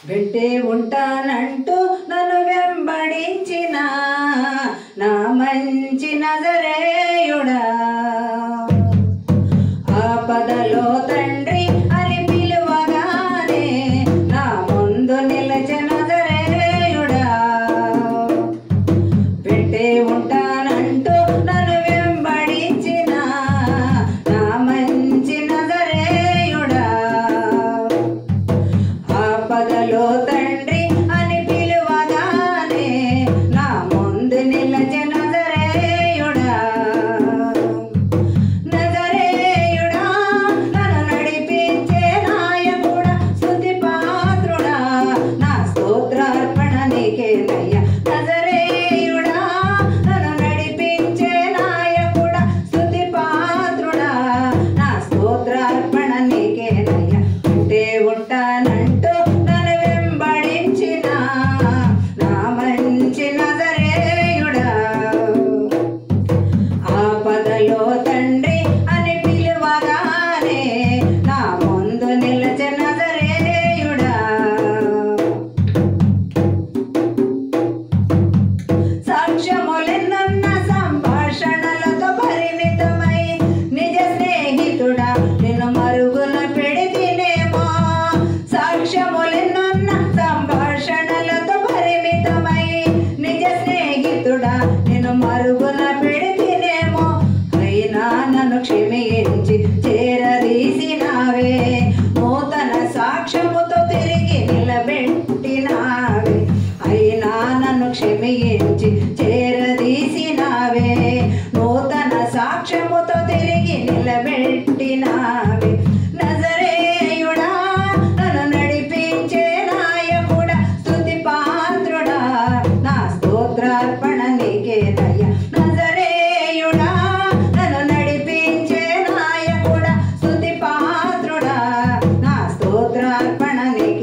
వెంటే ఉంటానంటూ నన్ను వెంబడించిన నా మంచి నజరేయుడా, ఆపదలో తండ్రి అని పిలువగానే నా ముందు నిలచె నజరేయుడా. వెంటే ఉంటానంటూ నన్ను వెంబడించిన నా మంచి నజరేయుడా, ఆపదలో తండ్రి అని పిలువగానే నా ముందు నిలచె నజరేయుడా. నజరేయుడా నన్ను నడిపించే నాయకుడా, స్తుతి పాత్రుడా, నా స్తోత్రార్పణ నీకేనయ్యా. నజరేయుడా నన్ను నడిపించే నాయకుడా, స్తుతి పాత్రుడా, నా స్తోత్రార్పణ నీకేనయ్యా. ఉంటే ఉంటానంటూ నన్ను వెంబడించిన నా మంచి నజరేయుడా, ఆపదలో తండ్రి అని పిలువగానే నా ముందు నిలచె నజరేయుడా. సాక్ష్యములెన్నున్న సంభాషణలతో పరిమితమై నిజ స్నేహితుడా నిన్ను మరుగున పెడితినేమో. సాక్ష్యములెన్నున్న సంభాషణలతో పరిమితమై నిజ స్నేహితుడా నిన్ను మరుగున పెడితినేమో. అయినా నన్ను క్షమించి చేరదీసినావే, నూతన సాక్ష్యముతో తిరిగి నిలబెట్టినావే. అయినా నన్ను క్షమించి చేరదీసినావే, నూతన సాక్ష్యముతో తిరిగి నిలబెట్టినావే. నజరేయుడా నన్ను నడిపించే నాయకుడా, స్తుతి పాత్రుడా, నా స్తోత్రార్పణ నీకేనయ్యా. నజరేయుడా నన్ను నడిపించే నాయకుడా, స్తుతి పాత్రుడా, నా స్తోత్రార్పణ నీకే.